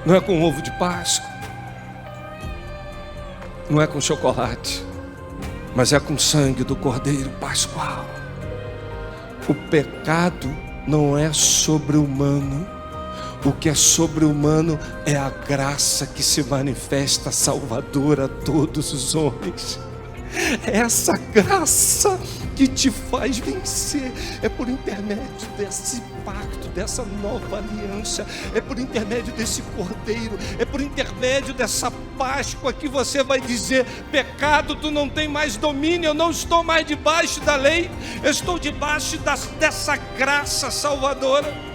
Não é com ovo de Páscoa, não é com chocolate, mas é com o sangue do Cordeiro Pascual. O pecado não é sobre-humano. O que é sobre-humano é a graça que se manifesta salvadora a todos os homens. É essa graça que te faz vencer. É por intermédio desse pacto, dessa nova aliança. É por intermédio desse Cordeiro. É por intermédio dessa Páscoa que você vai dizer: pecado, tu não tem mais domínio. Eu não estou mais debaixo da lei. Eu estou debaixo dessa graça salvadora.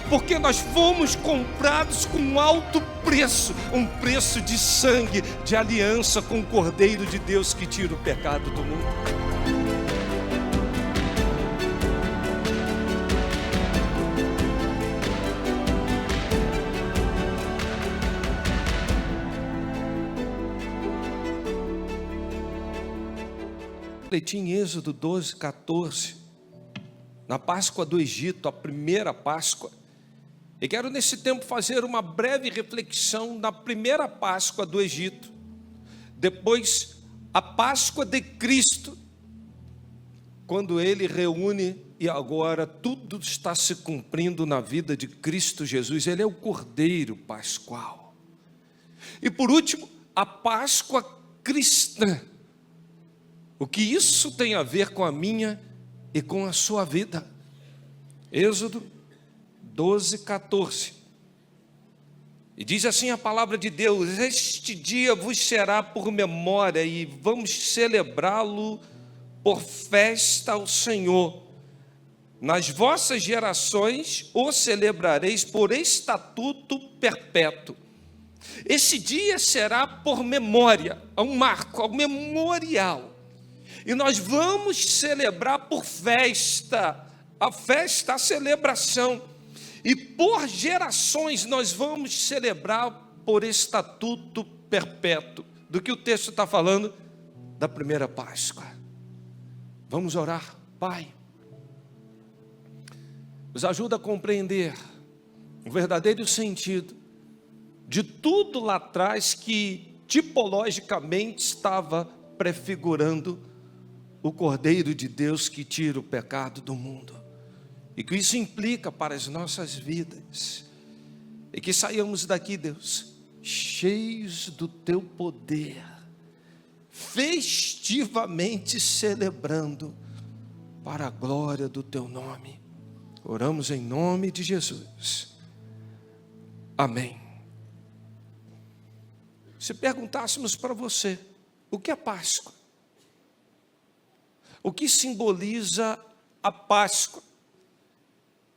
Porque nós fomos comprados com um alto preço, um preço de sangue, de aliança com o Cordeiro de Deus que tira o pecado do mundo. Em Êxodo 12, 14, na Páscoa do Egito, a primeira Páscoa. E quero nesse tempo fazer uma breve reflexão na primeira Páscoa do Egito, depois a Páscoa de Cristo, quando ele reúne e agora tudo está se cumprindo na vida de Cristo Jesus. Ele é o Cordeiro Pascual. E por último, a Páscoa cristã. O que isso tem a ver com a minha e com a sua vida? Êxodo 12, 14. E diz assim a palavra de Deus: este dia vos será por memória e vamos celebrá-lo por festa ao Senhor. Nas vossas gerações o celebrareis por estatuto perpétuo. Esse dia será por memória, um marco, um memorial. E nós vamos celebrar por festa, a celebração. E por gerações nós vamos celebrar por estatuto perpétuo. Do que o texto está falando? Da primeira Páscoa. Vamos orar. Pai, nos ajuda a compreender o verdadeiro sentido de tudo lá atrás que tipologicamente estava prefigurando o Cordeiro de Deus que tira o pecado do mundo. E que isso implica para as nossas vidas. E que saiamos daqui, Deus, cheios do teu poder, festivamente celebrando para a glória do teu nome. Oramos em nome de Jesus. Amém. Se perguntássemos para você, o que é Páscoa? O que simboliza a Páscoa?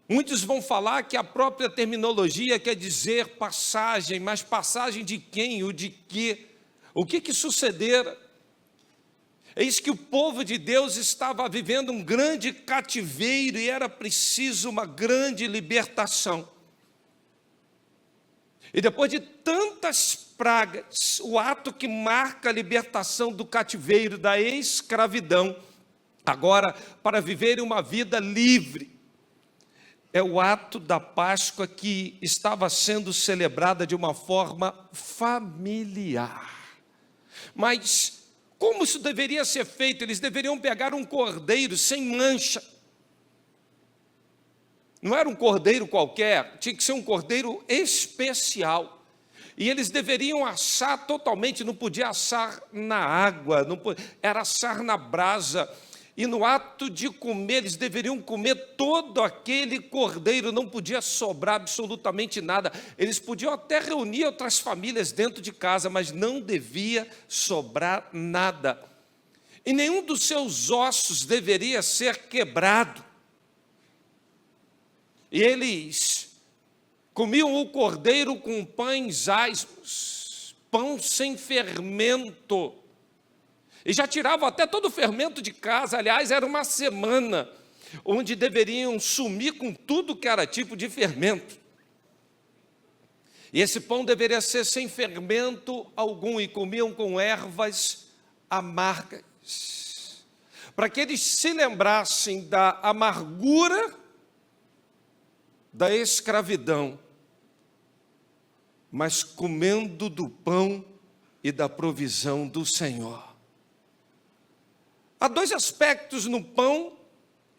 Muitos vão falar que a própria terminologia quer dizer passagem, mas passagem de quem ou de quê? O que sucedera? Eis que o povo de Deus estava vivendo um grande cativeiro e era preciso uma grande libertação. E depois de tantas pragas, o ato que marca a libertação do cativeiro, da escravidão, agora para viver uma vida livre, é o ato da Páscoa que estava sendo celebrada de uma forma familiar. Mas como isso deveria ser feito? Eles deveriam pegar um cordeiro sem mancha. Não era um cordeiro qualquer, tinha que ser um cordeiro especial. E eles deveriam assar totalmente, não podia assar na água, era assar na brasa. E no ato de comer, eles deveriam comer todo aquele cordeiro, não podia sobrar absolutamente nada. Eles podiam até reunir outras famílias dentro de casa, mas não devia sobrar nada. E nenhum dos seus ossos deveria ser quebrado. E eles comiam o cordeiro com pães asmos, pão sem fermento. E já tiravam até todo o fermento de casa. Aliás, era uma semana onde deveriam sumir com tudo que era tipo de fermento. E esse pão deveria ser sem fermento algum, e comiam com ervas amargas, para que eles se lembrassem da amargura da escravidão, mas comendo do pão e da provisão do Senhor. Há dois aspectos no pão,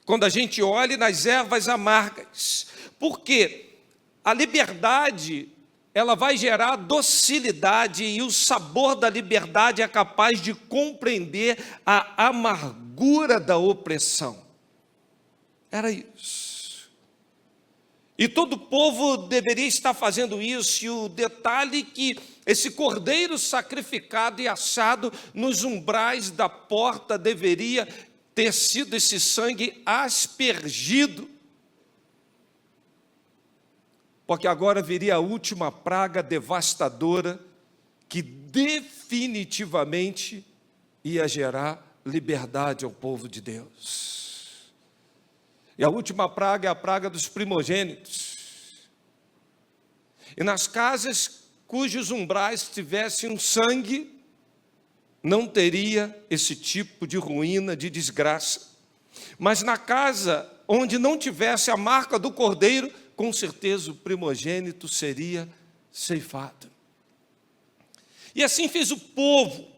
quando a gente olha, e nas ervas amargas. Porque a liberdade, ela vai gerar docilidade, e o sabor da liberdade é capaz de compreender a amargura da opressão. Era isso. E todo o povo deveria estar fazendo isso, e o detalhe que esse cordeiro sacrificado e assado nos umbrais da porta deveria ter sido esse sangue aspergido, porque agora viria a última praga devastadora que definitivamente ia gerar liberdade ao povo de Deus. E a última praga é a praga dos primogênitos. E nas casas cujos umbrais tivessem sangue, não teria esse tipo de ruína, de desgraça. Mas na casa onde não tivesse a marca do cordeiro, com certeza o primogênito seria ceifado. E assim fez o povo.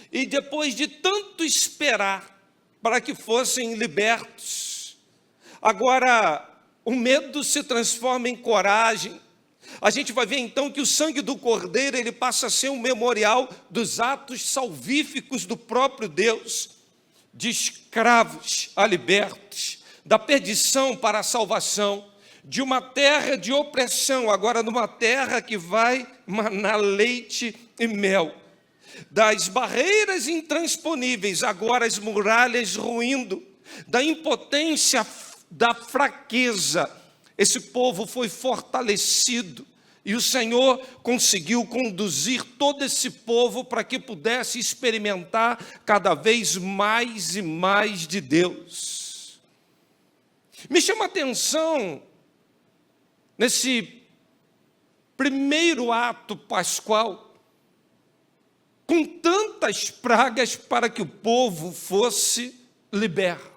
E depois de tanto esperar para que fossem libertos, agora o medo se transforma em coragem. A gente vai ver então que o sangue do cordeiro, ele passa a ser um memorial dos atos salvíficos do próprio Deus, de escravos a libertos, da perdição para a salvação, de uma terra de opressão, agora numa terra que vai manar leite e mel, das barreiras intransponíveis, agora as muralhas ruindo, da impotência, da fraqueza. Esse povo foi fortalecido e o Senhor conseguiu conduzir todo esse povo para que pudesse experimentar cada vez mais e mais de Deus. Me chama a atenção, nesse primeiro ato pascual, com tantas pragas para que o povo fosse liberto.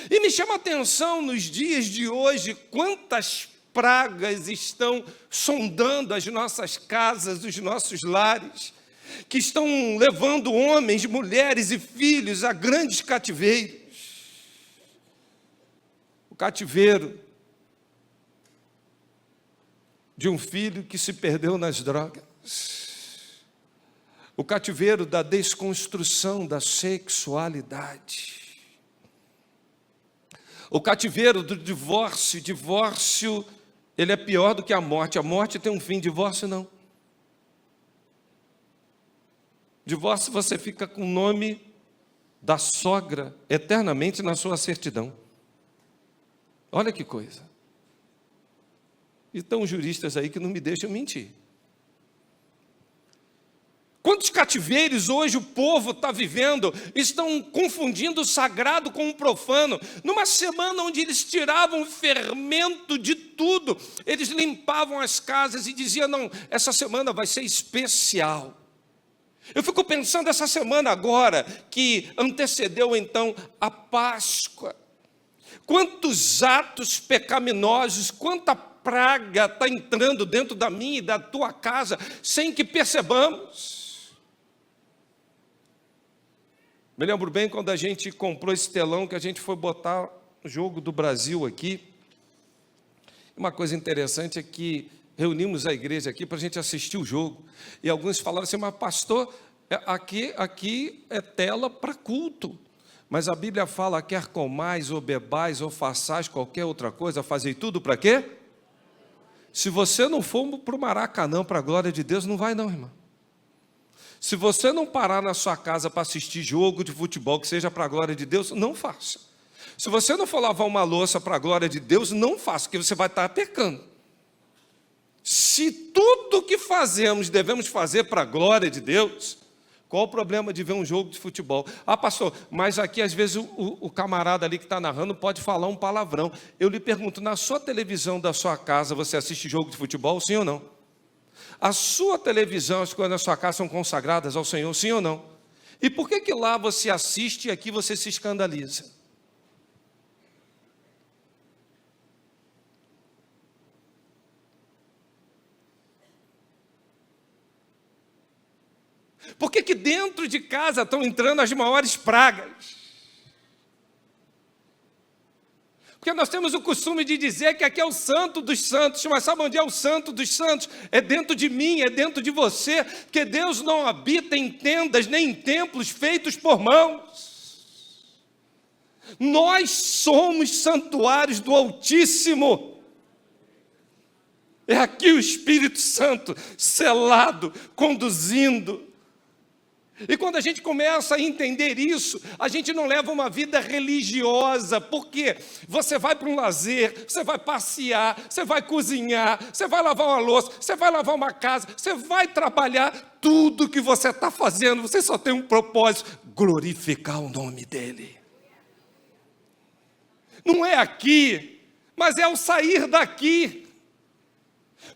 E me chama a atenção nos dias de hoje, quantas pragas estão sondando as nossas casas, os nossos lares, que estão levando homens, mulheres e filhos a grandes cativeiros. O cativeiro de um filho que se perdeu nas drogas. O cativeiro da desconstrução da sexualidade. O cativeiro do divórcio. Divórcio, ele é pior do que a morte. A morte tem um fim, divórcio não. Divórcio, você fica com o nome da sogra eternamente na sua certidão. Olha que coisa. E estão juristas aí que não me deixam mentir. Quantos cativeiros hoje o povo está vivendo, estão confundindo o sagrado com o profano. Numa semana onde eles tiravam o fermento de tudo, eles limpavam as casas e diziam, não, essa semana vai ser especial. Eu fico pensando essa semana agora, que antecedeu então a Páscoa. Quantos atos pecaminosos, quanta praga está entrando dentro da minha e da tua casa, sem que percebamos. Me lembro bem quando a gente comprou esse telão, que a gente foi botar o jogo do Brasil aqui. Uma coisa interessante é que reunimos a igreja aqui para a gente assistir o jogo. E alguns falaram assim, mas pastor, aqui é tela para culto. Mas a Bíblia fala, quer comais, ou bebais, ou façais qualquer outra coisa, fazei tudo para quê? Se você não for para o Maracanã, para a glória de Deus, não vai não, irmão. Se você não parar na sua casa para assistir jogo de futebol, que seja para a glória de Deus, não faça. Se você não for lavar uma louça para a glória de Deus, não faça, porque você vai estar pecando. Se tudo que fazemos, devemos fazer para a glória de Deus, qual o problema de ver um jogo de futebol? Ah, pastor, mas aqui às vezes o camarada ali que está narrando pode falar um palavrão. Eu lhe pergunto, na sua televisão da sua casa, você assiste jogo de futebol, sim ou não? A sua televisão, as coisas na sua casa são consagradas ao Senhor, sim ou não? E por que lá você assiste e aqui você se escandaliza? Por que dentro de casa estão entrando as maiores pragas? Porque nós temos o costume de dizer que aqui é o santo dos santos, mas sabe onde é o santo dos santos? É dentro de mim, é dentro de você, porque Deus não habita em tendas, nem em templos feitos por mãos. Nós somos santuários do Altíssimo. É aqui o Espírito Santo, selado, conduzindo. E quando a gente começa a entender isso, a gente não leva uma vida religiosa, porque você vai para um lazer, você vai passear, você vai cozinhar, você vai lavar uma louça, você vai lavar uma casa, você vai trabalhar, tudo que você está fazendo, você só tem um propósito: glorificar o nome dEle. Não é aqui, mas é ao sair daqui.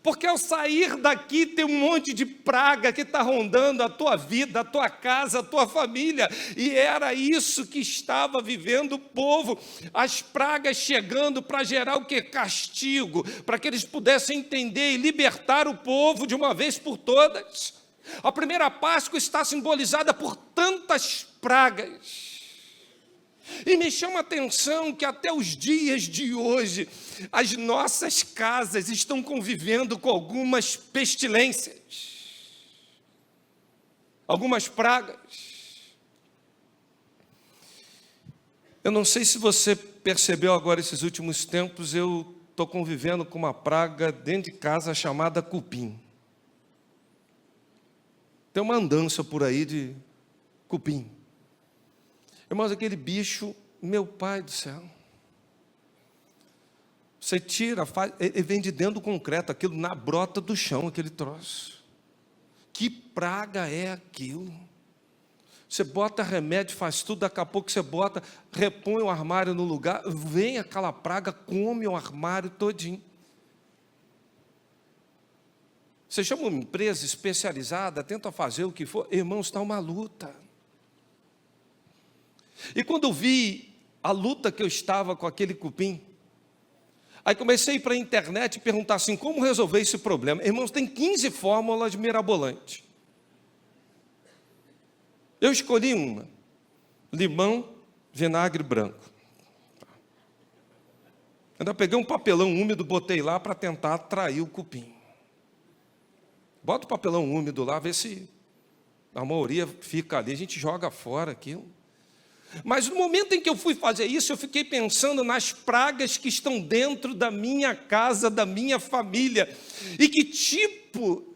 Porque ao sair daqui tem um monte de praga que está rondando a tua vida, a tua casa, a tua família. E era isso que estava vivendo o povo. As pragas chegando para gerar o quê? Castigo, para que eles pudessem entender e libertar o povo de uma vez por todas. A primeira Páscoa está simbolizada por tantas pragas. E me chama a atenção que até os dias de hoje, as nossas casas estão convivendo com algumas pestilências, algumas pragas. Eu não sei se você percebeu agora, esses últimos tempos, eu estou convivendo com uma praga dentro de casa chamada cupim. Tem uma andança por aí de cupim. Irmãos, aquele bicho, meu pai do céu. Você tira, ele vem de dentro do concreto, aquilo na brota do chão, aquele troço. Que praga é aquilo? Você bota remédio, faz tudo, daqui a pouco você bota, repõe o armário no lugar, vem aquela praga, come o armário todinho. Você chama uma empresa especializada, tenta fazer o que for, irmãos, está uma luta. E quando eu vi a luta que eu estava com aquele cupim, aí comecei a ir para a internet e perguntar assim: como resolver esse problema? Irmãos, tem 15 fórmulas mirabolantes. Eu escolhi uma: limão, vinagre branco. Ainda peguei um papelão úmido, botei lá para tentar atrair o cupim. Bota o papelão úmido lá, vê se a maioria fica ali, a gente joga fora aquilo. Mas no momento em que eu fui fazer isso, eu fiquei pensando nas pragas que estão dentro da minha casa, da minha família, e que tipo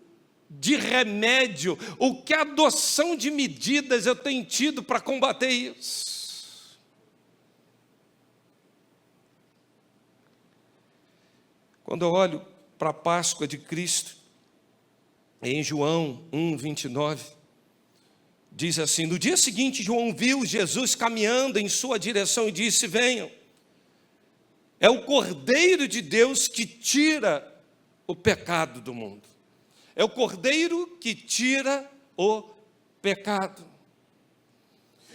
de remédio, ou que adoção de medidas eu tenho tido para combater isso. Quando eu olho para a Páscoa de Cristo, em João 1:29, diz assim: no dia seguinte, João viu Jesus caminhando em sua direção e disse: venham, é o Cordeiro de Deus que tira o pecado do mundo. É o Cordeiro que tira o pecado.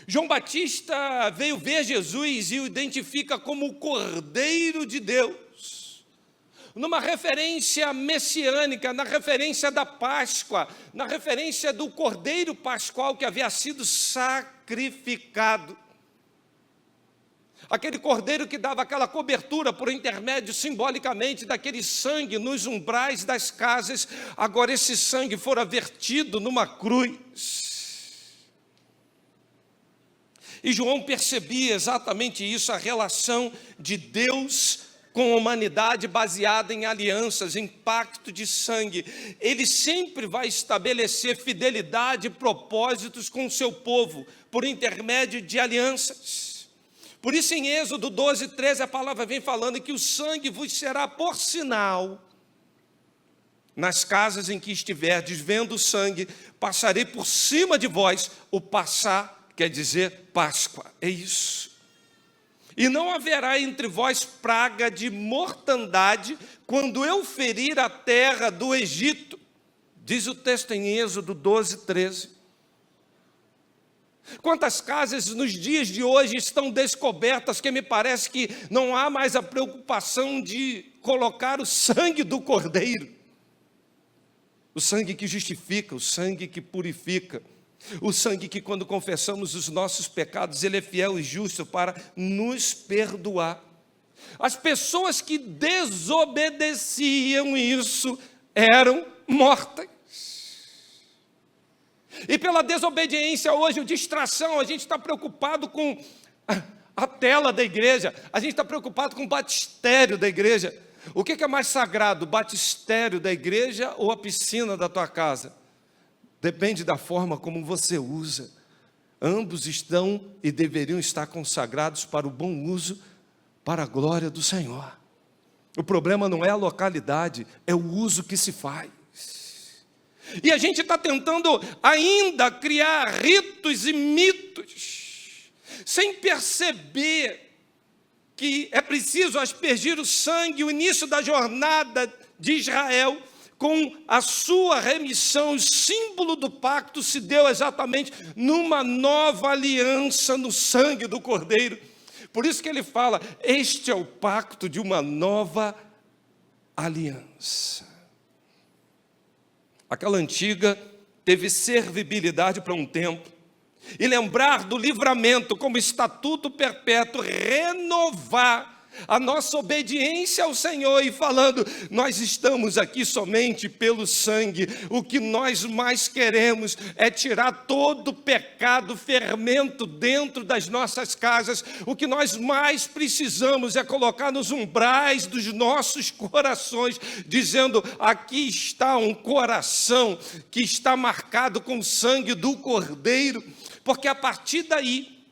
João Batista veio ver Jesus e o identifica como o Cordeiro de Deus, numa referência messiânica, na referência da Páscoa, na referência do Cordeiro Pascual que havia sido sacrificado. Aquele cordeiro que dava aquela cobertura por intermédio, simbolicamente, daquele sangue nos umbrais das casas. Agora esse sangue fora vertido numa cruz. E João percebia exatamente isso, a relação de Deus com a humanidade baseada em alianças, em pacto de sangue. Ele sempre vai estabelecer fidelidade e propósitos com o seu povo, por intermédio de alianças. Por isso em Êxodo 12:13 a palavra vem falando que o sangue vos será por sinal. Nas casas em que estiverdes vendo o sangue, passarei por cima de vós. O passar quer dizer Páscoa, é isso. E não haverá entre vós praga de mortandade quando eu ferir a terra do Egito, diz o texto em Êxodo 12:13. Quantas casas nos dias de hoje estão descobertas, que me parece que não há mais a preocupação de colocar o sangue do Cordeiro, o sangue que justifica, o sangue que purifica. O sangue que, quando confessamos os nossos pecados, ele é fiel e justo para nos perdoar. As pessoas que desobedeciam isso eram mortas. E pela desobediência hoje, a distração, a gente está preocupado com a tela da igreja, a gente está preocupado com o batistério da igreja. O que é mais sagrado, o batistério da igreja ou a piscina da tua casa? Depende da forma como você usa. Ambos estão e deveriam estar consagrados para o bom uso, para a glória do Senhor. O problema não é a localidade, é o uso que se faz. E a gente está tentando ainda criar ritos e mitos, sem perceber que é preciso aspergir o sangue. O início da jornada de Israel, com a sua remissão, o símbolo do pacto se deu exatamente numa nova aliança no sangue do Cordeiro. Por isso que ele fala, este é o pacto de uma nova aliança. Aquela antiga teve servibilidade para um tempo, e lembrar do livramento como estatuto perpétuo, renovar a nossa obediência ao Senhor e falando, nós estamos aqui somente pelo sangue. O que nós mais queremos é tirar todo o pecado, fermento dentro das nossas casas. O que nós mais precisamos é colocar nos umbrais dos nossos corações, dizendo, aqui está um coração que está marcado com o sangue do Cordeiro, porque a partir daí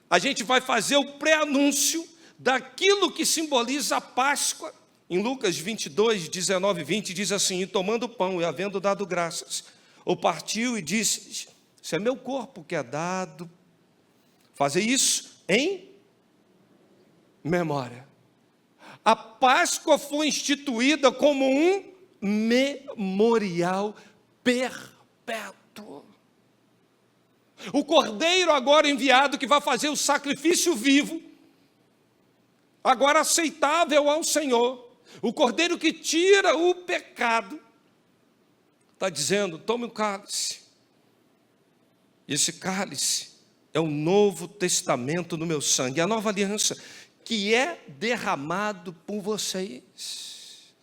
a gente vai fazer o pré-anúncio daquilo que simboliza a Páscoa. Em Lucas 22, 19 e 20, diz assim, e tomando o pão e havendo dado graças, o partiu e disse, isso é meu corpo que é dado, fazer isso em memória. A Páscoa foi instituída como um memorial perpétuo. O Cordeiro agora enviado que vai fazer o sacrifício vivo, agora aceitável ao Senhor, o Cordeiro que tira o pecado, está dizendo, tome o cálice. Esse cálice é o novo testamento no meu sangue, a nova aliança, que é derramado por vocês.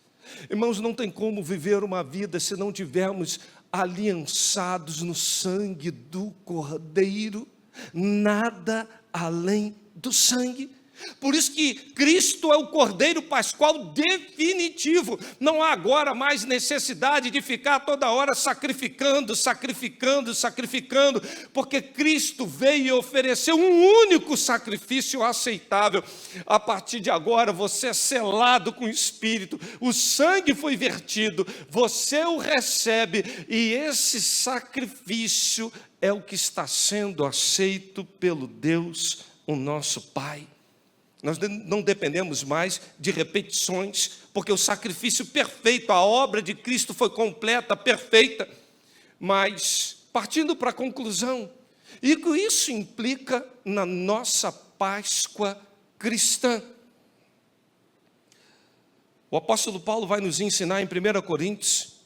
Irmãos, não tem como viver uma vida se não tivermos aliançados no sangue do Cordeiro, nada além do sangue. Por isso que Cristo é o Cordeiro Pascual definitivo. Não há agora mais necessidade de ficar toda hora sacrificando, porque Cristo veio e ofereceu um único sacrifício aceitável. A partir de agora você é selado com o Espírito, o sangue foi vertido, você o recebe, e esse sacrifício é o que está sendo aceito pelo Deus, o nosso Pai. Nós não dependemos mais de repetições, porque o sacrifício perfeito, a obra de Cristo foi completa, perfeita. Mas, partindo para a conclusão, e que isso implica na nossa Páscoa cristã. O apóstolo Paulo vai nos ensinar em 1 Coríntios,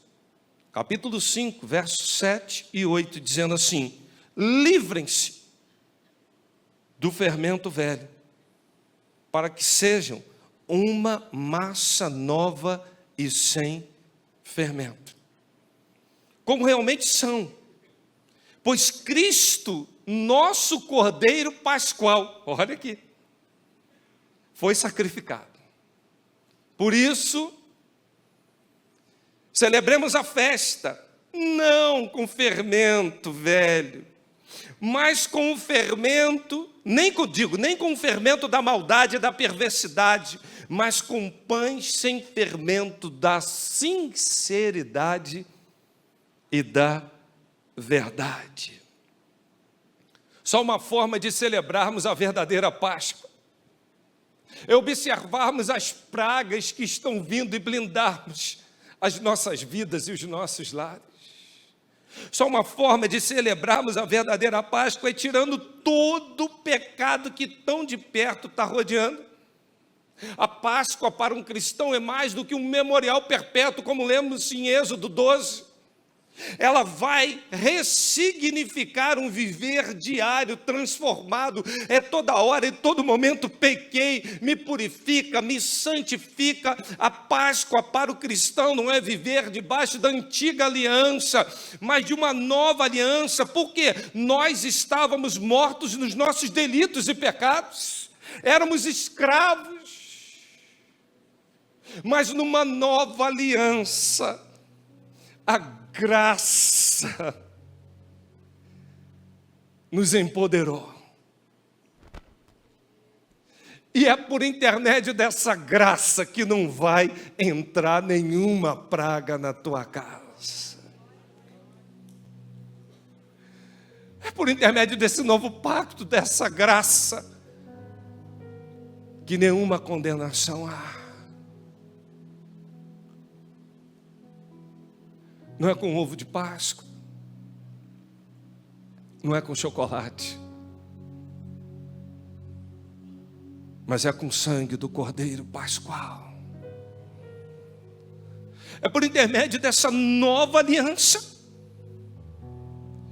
capítulo 5, versos 7 e 8, dizendo assim, livrem-se do fermento velho, para que sejam uma massa nova e sem fermento. Como realmente são. Pois Cristo, nosso Cordeiro Pascual, olha aqui, foi sacrificado. Por isso, celebremos a festa, não com fermento velho, mas com o fermento, nem com o fermento da maldade e da perversidade, mas com pães sem fermento da sinceridade e da verdade. Só uma forma de celebrarmos a verdadeira Páscoa é observarmos as pragas que estão vindo e blindarmos as nossas vidas e os nossos lares. Só uma forma de celebrarmos a verdadeira Páscoa é tirando todo o pecado que tão de perto está rodeando. A Páscoa para um cristão é mais do que um memorial perpétuo, como lemos em Êxodo 12. Ela vai ressignificar um viver diário transformado. É toda hora, em todo momento pequei, me purifica, me santifica. A Páscoa para o cristão não é viver debaixo da antiga aliança, mas de uma nova aliança, porque nós estávamos mortos nos nossos delitos e pecados, éramos escravos, mas numa nova aliança, a graça nos empoderou. E é por intermédio dessa graça que não vai entrar nenhuma praga na tua casa. É por intermédio desse novo pacto, dessa graça, que nenhuma condenação há. Não é com ovo de Páscoa, não é com chocolate, mas é com o sangue do Cordeiro Pascual. É por intermédio dessa nova aliança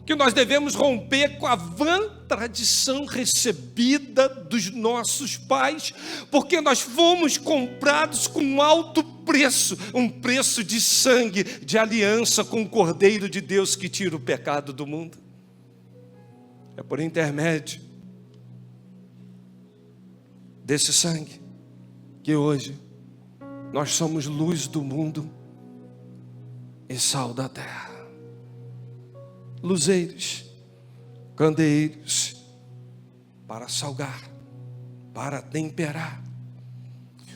que nós devemos romper com a vã tradição recebida dos nossos pais, porque nós fomos comprados com um alto preço, um preço de sangue, de aliança com o Cordeiro de Deus que tira o pecado do mundo. É por intermédio desse sangue que hoje nós somos luz do mundo e sal da terra. Luzeiros, candeeiros, para salgar, para temperar.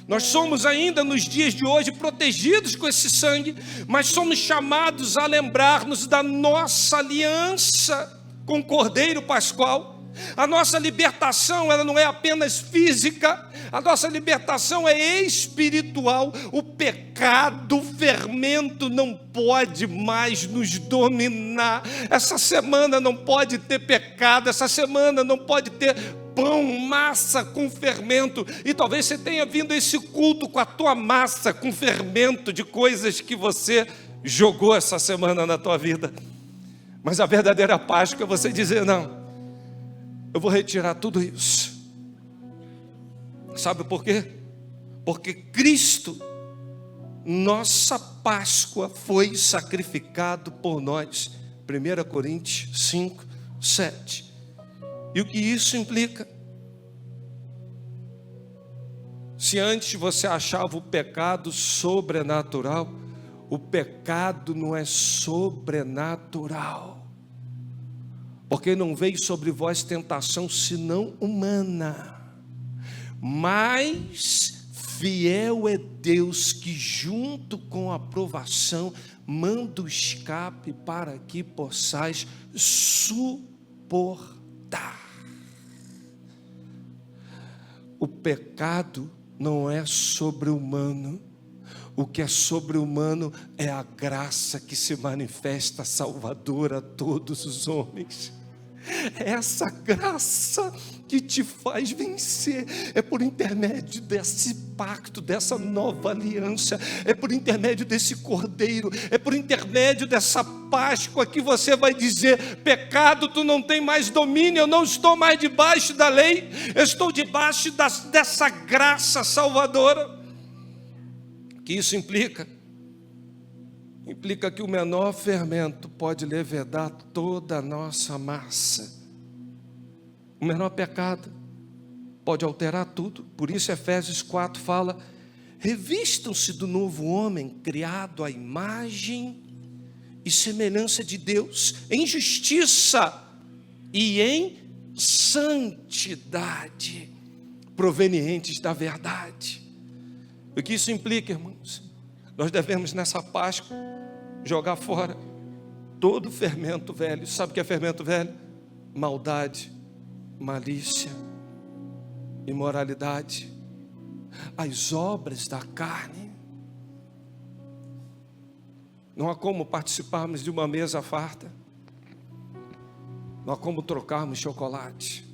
Nós somos ainda nos dias de hoje protegidos com esse sangue, mas somos chamados a lembrar-nos da nossa aliança com o Cordeiro Pascual. A nossa libertação, ela não é apenas física, a nossa libertação é espiritual. O pecado, o fermento não pode mais nos dominar. Essa semana não pode ter pecado, essa semana não pode ter pão, massa com fermento. E talvez você tenha vindo a esse culto com a tua massa, com fermento de coisas que você jogou essa semana na tua vida. Mas a verdadeira Páscoa é você dizer: não, eu vou retirar tudo isso. Sabe por quê? Porque Cristo, nossa Páscoa, foi sacrificado por nós. 1 Coríntios 5, 7. E o que isso implica? Se antes você achava o pecado sobrenatural, o pecado não é sobrenatural. Porque não veio sobre vós tentação senão humana. Mas fiel é Deus que junto com a aprovação manda o escape para que possais suportar. O pecado não é sobre-humano. O que é sobre-humano é a graça que se manifesta salvadora a todos os homens. É essa graça que te faz vencer. É por intermédio desse pacto, dessa nova aliança. É por intermédio desse Cordeiro. É por intermédio dessa Páscoa que você vai dizer: pecado, tu não tem mais domínio. Eu não estou mais debaixo da lei. Eu estou debaixo dessa graça salvadora. O que isso implica? Implica que o menor fermento pode levedar toda a nossa massa. O menor pecado pode alterar tudo. Por isso Efésios 4 fala: revistam-se do novo homem, criado à imagem e semelhança de Deus, em justiça e em santidade, provenientes da verdade. O que isso implica, irmãos? Nós devemos nessa Páscoa jogar fora todo o fermento velho. Sabe o que é fermento velho? Maldade, malícia, imoralidade, as obras da carne. Não há como participarmos de uma mesa farta, não há como trocarmos chocolate,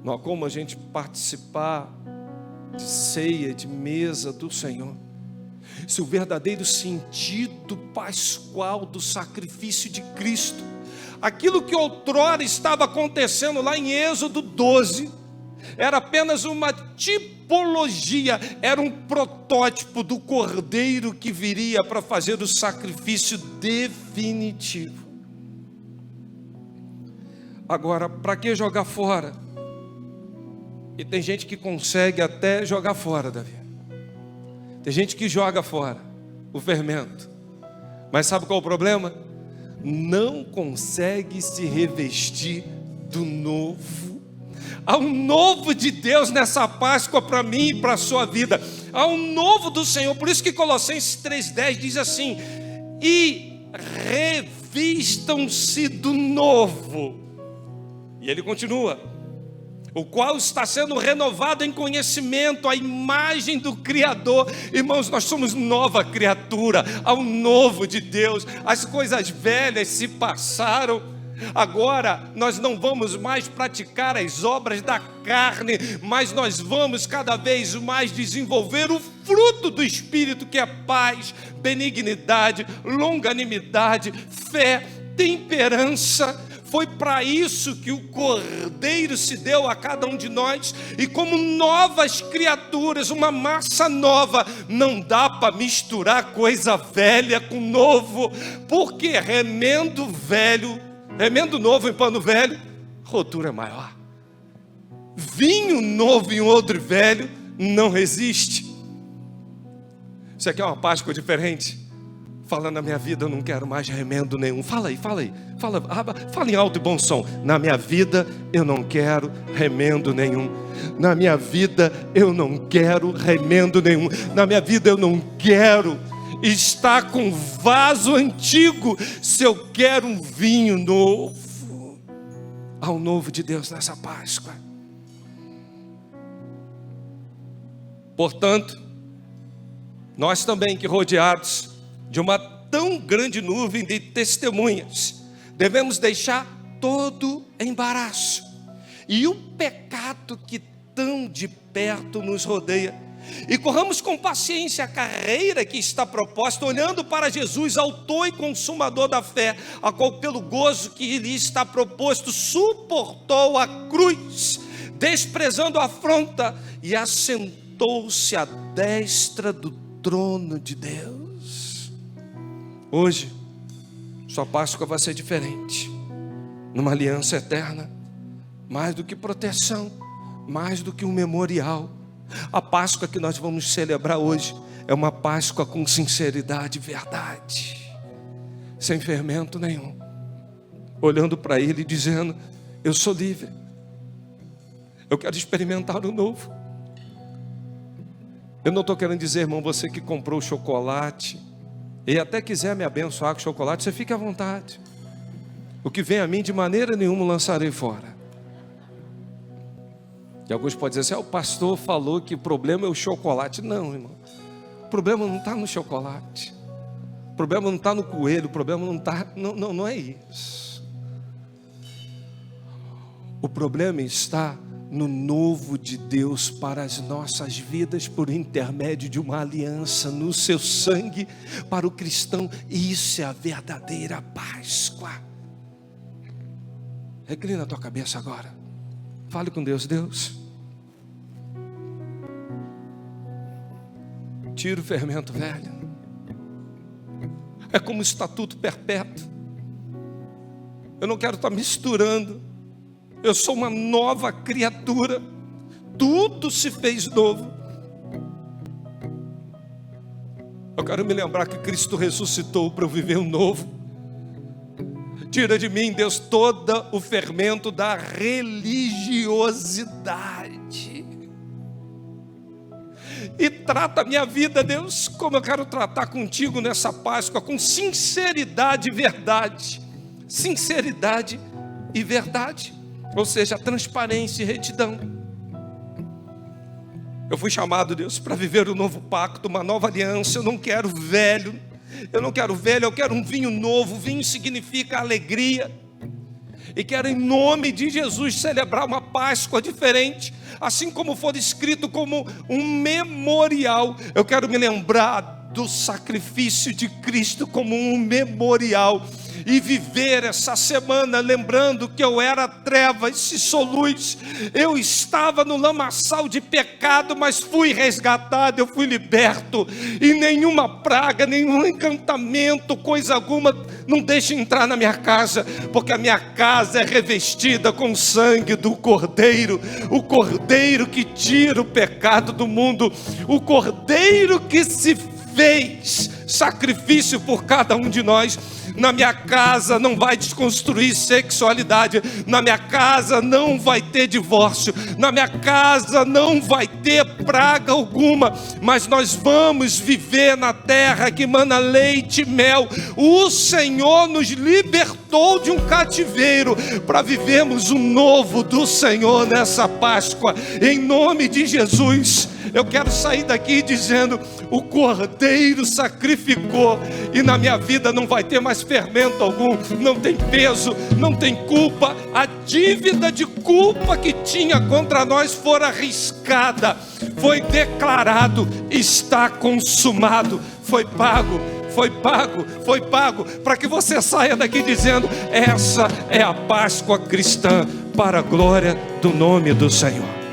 não há como a gente participar de ceia, de mesa do Senhor, se o verdadeiro sentido pascual do sacrifício de Cristo, aquilo que outrora estava acontecendo lá em Êxodo 12, era apenas uma tipologia, era um protótipo do cordeiro que viria para fazer o sacrifício definitivo. Agora, para que jogar fora? E tem gente que consegue até jogar fora, Davi. Tem gente que joga fora o fermento. Mas sabe qual é o problema? Não consegue se revestir do novo. Há um novo de Deus nessa Páscoa para mim e para a sua vida. Há um novo do Senhor. Por isso que Colossenses 3,10 diz assim: e revistam-se do novo. E ele continua: o qual está sendo renovado em conhecimento, a imagem do Criador. Irmãos, nós somos nova criatura, há um novo de Deus. As coisas velhas se passaram. Agora nós não vamos mais praticar as obras da carne, mas nós vamos cada vez mais desenvolver o fruto do Espírito, que é paz, benignidade, longanimidade, fé, temperança. Foi para isso que o Cordeiro se deu a cada um de nós, e como novas criaturas, uma massa nova, não dá para misturar coisa velha com novo, porque remendo novo em pano velho, rotura é maior. Vinho novo em odre velho não resiste. Isso aqui é uma Páscoa diferente. Fala: na minha vida eu não quero mais remendo nenhum. Fala aí. Fala em alto e bom som. Na minha vida eu não quero remendo nenhum. Na minha vida eu não quero remendo nenhum. Na minha vida eu não quero estar com vaso antigo, se eu quero um vinho novo. Há um novo de Deus nessa Páscoa. Portanto, nós também, que rodeados de uma tão grande nuvem de testemunhas, devemos deixar todo embaraço e o pecado que tão de perto nos rodeia, e corramos com paciência a carreira que está proposta, olhando para Jesus, autor e consumador da fé, a qual pelo gozo que lhe está proposto suportou a cruz, desprezando a afronta, e assentou-se à destra do trono de Deus. Hoje, sua Páscoa vai ser diferente, numa aliança eterna, mais do que proteção, mais do que um memorial. A Páscoa que nós vamos celebrar hoje é uma Páscoa com sinceridade e verdade, sem fermento nenhum, olhando para Ele e dizendo: eu sou livre, eu quero experimentar o novo. Eu não estou querendo dizer, irmão, você que comprou chocolate e até quiser me abençoar com chocolate, você fica à vontade. O que vem a mim de maneira nenhuma lançarei fora. E alguns podem dizer assim: o pastor falou que o problema é o chocolate. Não, irmão, o problema não está no chocolate, o problema não está no coelho, o problema não é isso. O problema está no novo de Deus para as nossas vidas, por intermédio de uma aliança no seu sangue para o cristão. E isso é a verdadeira Páscoa. Reclina a tua cabeça agora, fale com Deus. Deus, tira o fermento velho. É como estatuto perpétuo. Eu não quero estar misturando. Eu sou uma nova criatura. Tudo se fez novo. Eu quero me lembrar que Cristo ressuscitou para eu viver o novo. Tira de mim, Deus, todo o fermento da religiosidade. E trata a minha vida, Deus, como eu quero tratar contigo nessa Páscoa, com sinceridade e verdade. Sinceridade e verdade, ou seja, transparência e retidão. Eu fui chamado, Deus, para viver um novo pacto, uma nova aliança. Eu não quero velho, eu quero um vinho novo. Vinho significa alegria. E quero, em nome de Jesus, celebrar uma Páscoa diferente, assim como for escrito como um memorial. Eu quero me lembrar do sacrifício de Cristo como um memorial e viver essa semana lembrando que eu era trevas, se sou luz. Eu estava no lamaçal de pecado, mas fui resgatado, eu fui liberto, e nenhuma praga, nenhum encantamento, coisa alguma não deixa entrar na minha casa, porque a minha casa é revestida com o sangue do Cordeiro, o Cordeiro que tira o pecado do mundo, o Cordeiro que se fez sacrifício por cada um de nós. Na minha casa não vai desconstruir sexualidade, na minha casa não vai ter divórcio, na minha casa não vai ter praga alguma, mas nós vamos viver na terra que mana leite e mel. O Senhor nos libertou de um cativeiro para vivermos o novo do Senhor nessa Páscoa, em nome de Jesus. Eu quero sair daqui dizendo: o Cordeiro sacrificou, e na minha vida não vai ter mais fermento algum, não tem peso, não tem culpa. A dívida de culpa que tinha contra nós fora riscada, foi declarado, está consumado, foi pago, foi pago, foi pago, para que você saia daqui dizendo: essa é a Páscoa cristã, para a glória do nome do Senhor.